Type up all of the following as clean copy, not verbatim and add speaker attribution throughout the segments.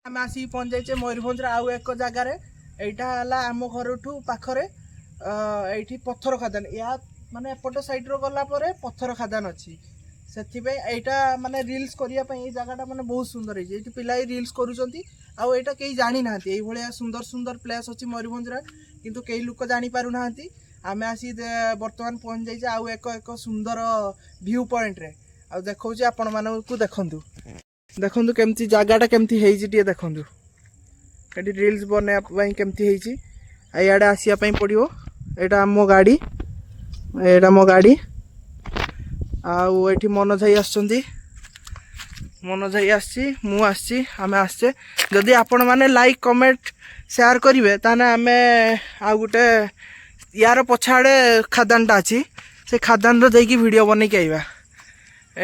Speaker 1: आम आसिक पहुँच जाइए मयूरभंज आउ एक जगार यहाँ आम घर पाखरे ये पत्थर खादान या माने एपट साइड्र गलापर पत्थर खादान अच्छी से यहाँ माने रिल्स करने जगह माने बहुत सुंदर है पिला रिल्स करुँचा कहीं जानी ना ये सुंदर सुंदर प्लेस अच्छी मयूरभंज किंतु कई लोक जापर ना आम आसी बर्तमान पहुँच जाइए आउ एक सुंदर व्यू पॉइंट रे आ देखा आपण मानू देखु देखु केमती जगहटा केमती है देखु ये रिल्स बनवाई केमती इे आसवाई पड़ो यहाँ मो गाड़ी यहाँ मो गाड़ी आठी मनोज भाई मनोज भाई आसी आम आसचे जदि आपण मैंने लाइक कमेंट शेयर करेंगे ताने आम आ गोटे यार पछाड़े खादानटा अच्छी से खादान रही वीडियो बनईक आइबा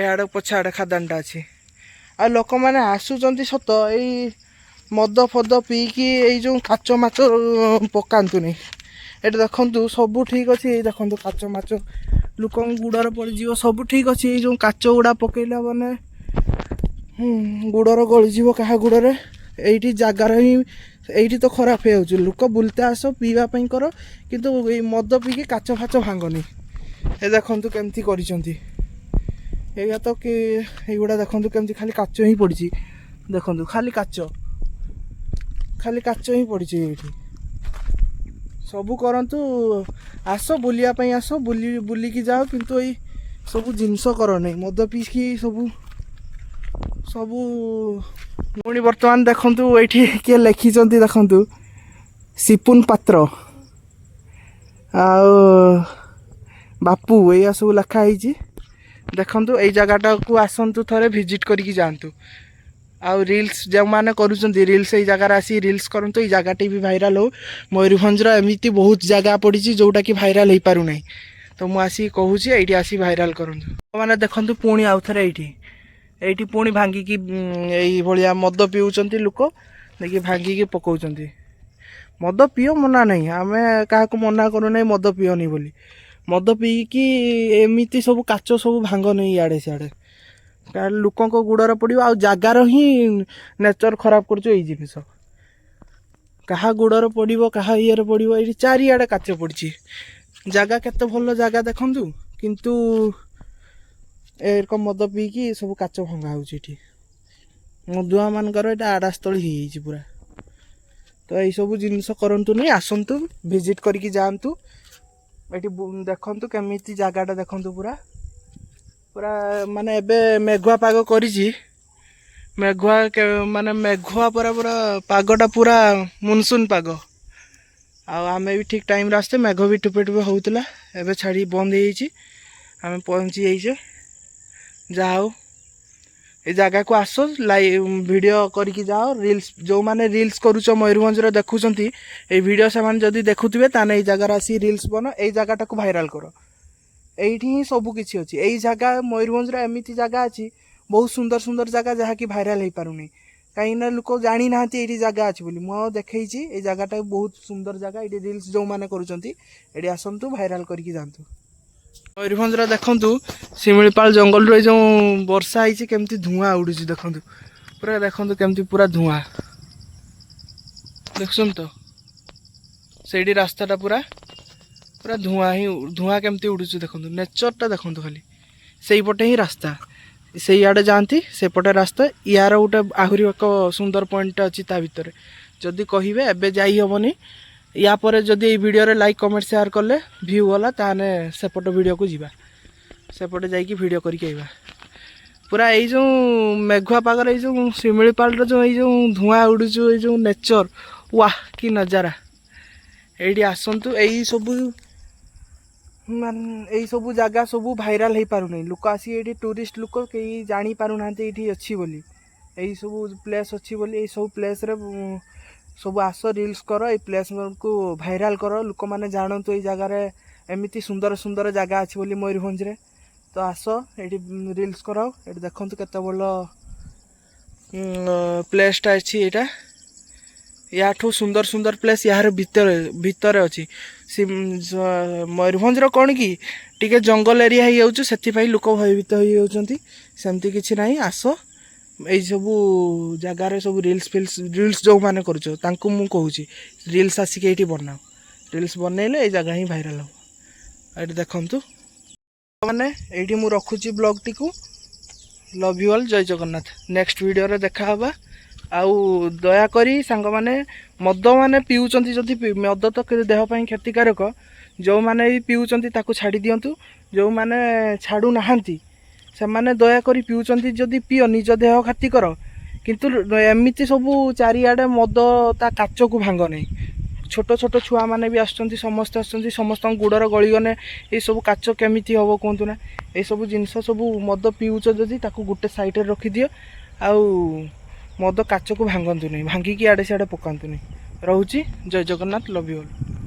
Speaker 1: यार पछाड़े खादानटा अच्छी आ लोक मैंने आसुंच सत यही मद फद पीकी जो काच माच पकातुनी ये देखु सब ठीक अच्छे देखो काच माच लोक गुड़र पड़ज सब ठीक अच्छे जो काच गुड़ा पकईला मैंने गुड़र गलीज क्या गुड़े ये जगार ही ये तो खराब हो लोक बुलते आस पीवाई कर किंतु मद पीकी काच फाच भांगनी ये देखु केमती कर तो कि युवा देखु केमती खाली काच ही पड़ी देखु खाली काच ही पड़ी ये सब करतु आस बुलियापाई आस बुलिकी जाओ किंतु ये सब जिनस कर नहीं मद पीकी सब सब पुणी बर्तमान देखु ये किए लिखिं देखु सिपुन पात्र बापू या सब लिखाई देखु ये जगटा को आसतु थे विजिट करके जातु आउ रिल्स जो मैंने करुँच रिल्स ये जगार आसी रिल्स करतु ये जगटी भी भाइराल हो मयूरभंज एमती बहुत जगह पड़ी जोटा कि भाइराल हो पार ना तो मुझे कहूँ ये आसी भाइराल करूँ मैंने देखु पुणी आउ थे ये पुणी भांगिकी भाया मद पीऊँच लोक देखिए भांगिकी पकाउंट मद पीओ मना नहीं आम क्या मना करूना मद पीओनी बोली मद पीकी एमती सब काच सब भांग नहीं इे सियाड़े लोक गुड़र पड़ो आ जगार ही नेचर खराब कर जिनिस क्या गुड़र पड़ो क्या ये पड़ो ये चारिआडे काच पड़ी जगह केते भल जगह देखु किंतु एक मद पीकी सब काच भंगा हो मदुआ मानकर यहाँ आड़ास्थली हो पूरा तो यही सब जिनस करतु नहीं आसतु विजिट करके जातु ये देखु केमी जगहटा देखु पूरा पूरा माने एबे मेघुआ पाग करिछि मेघुआ माने मेघुआ पूरा पूरा पागटा पूरा मुनसून पाग आमे भी ठीक टाइम आसते मेघ भी टुपे टुपे होउतला एबे छाड़ी बंद हो आमे पहुँची जाइए जाओ ये जगह को आस लाइव वीडियो करके जाओ रिल्स जो माने रिल्स करूच मयूरभंज देखुंत ये वीडियो से माने जदि देखुवे ताने ये जगार आसी रिल्स बन ये जगहटा को भाइराल कर यही ही सब किसी अच्छी यही जगह मयूरभंज एमती जगह अच्छी बहुत सुंदर सुंदर जगह जहाँ कि भाइराल हो पारुनी कहीं लोक जानी ना ये जगह अच्छी बोली मुझे देखी ये जगहटा बहुत सुंदर जगह ये रिल्स जो मैंने करुँच आसतु भाइराल करके जातु मयूरभंज देखु शिमिलीपाल जंगल जो वर्षा होती केमती धुआं उड़ू देखु पूरा देखु केमती पूरा धुआं देखुन तो से रास्ताटा पूरा पूरा धुआं ही धुआं केमती उड़ू देखु नेचरटा देखु खाली से पटे ही रास्ता से आड़े जाती सेपटे रास्ता यार गोटे आहरी एक सुंदर पॉइंट अच्छी ता भितर जदि कहे एबे जाई हेनी या पर जदि वीडियो रे लाइक कमेंट शेयर कले व्यू गला ताने सेपट वीडियो को जीवा सेपटे जाइए वीडियो करके आइबा पूरा ये जो मेघुआ पागर ये जो शिमिलीपाल जो ये जो धुआं उड़ू ये जो नेचर वाह कि नजारा ये आसतु यही सब यही सब जगह सब भाइराल हो पारुनी लोक आसी ये टूरिस्ट लोक कहीं जानी पारुना ये अच्छी बोली यही सब प्लेस अच्छी बोली यही सब प्लेस रे सब आस रिल्स कर ये प्लेस को भाइराल कर लोक मैंने जानतु ये जगार एमती सुंदर सुंदर जगह अच्छी बोली मयूरभंज रे तो आस ये रिल्स कराओ ये देखु केते भल प्लेसटा अच्छी यहाँ याठू सुंदर सुंदर प्लेस यार भितर भितर अच्छी मयूरभंज कौन कि टी जंगल एरिया हो लोक भयभीत होती सेमती किसी ना आस ଏଇ ସବୁ ଜାଗାରେ ସବୁ ରିଲ୍ସ ଯେଉଁମାନେ କରୁଛ ତାଙ୍କୁ ମୁଁ କହୁଛି ରିଲ୍ସ ଆସିକି ଏଇଠି ବନାଅ। ରିଲ୍ସ ବନେଇଲେ ଏଇ ଜାଗା ହିଁ ଭାଇରାଲ୍ ହେବ। ଏଇଠି ଦେଖନ୍ତୁ ମାନେ ଏଇଠି ମୁଁ ରଖୁଛି ବ୍ଲଗ୍ଟିକୁ। ଲଭ୍ ୟୁ ଅଲ୍, ଜୟ ଜଗନ୍ନାଥ। ନେକ୍ସଟ ଭିଡ଼ିଓରେ ଦେଖାହେବା। ଆଉ ଦୟାକରି ସାଙ୍ଗମାନେ ମଦ ମାନେ ପିଉଛନ୍ତି ଯଦି ମଦ ତ ଦେହ ପାଇଁ କ୍ଷତିକାରକ। ଯେଉଁମାନେ ବି ପିଉଛନ୍ତି ତାକୁ ଛାଡ଼ି ଦିଅନ୍ତୁ। ଯେଉଁମାନେ ଛାଡ଼ୁନାହାନ୍ତି ସେମାନେ ଦୟାକରି ପିଉଛନ୍ତି ଯଦି ପିଅ, ନିଜ ଦେହ ଖାତି କର। କିନ୍ତୁ ଏମିତି ସବୁ ଚାରିଆଡ଼େ ମଦ ତା କାଚକୁ ଭାଙ୍ଗ ନାହିଁ। ଛୋଟ ଛୋଟ ଛୁଆମାନେ ବି ଆସୁଛନ୍ତି, ସମସ୍ତେ ଆସୁଛନ୍ତି, ସମସ୍ତଙ୍କ ଗୋଡ଼ର ଗଳିଗଲେ ଏଇସବୁ କାଚ କେମିତି ହେବ କୁହନ୍ତୁ ନା। ଏଇସବୁ ଜିନିଷ ସବୁ ମଦ ପିଉଛ ଯଦି ତାକୁ ଗୋଟେ ସାଇଡ଼ରେ ରଖିଦିଅ। ଆଉ ମଦ କାଚକୁ ଭାଙ୍ଗନ୍ତୁନି, ଭାଙ୍ଗିକି ଆଡ଼େ ସିଆଡ଼େ ପକାନ୍ତୁନି। ରହୁଛି, ଜୟ ଜଗନ୍ନାଥ, ଲଭ୍ ୟୁ ଅଲ୍।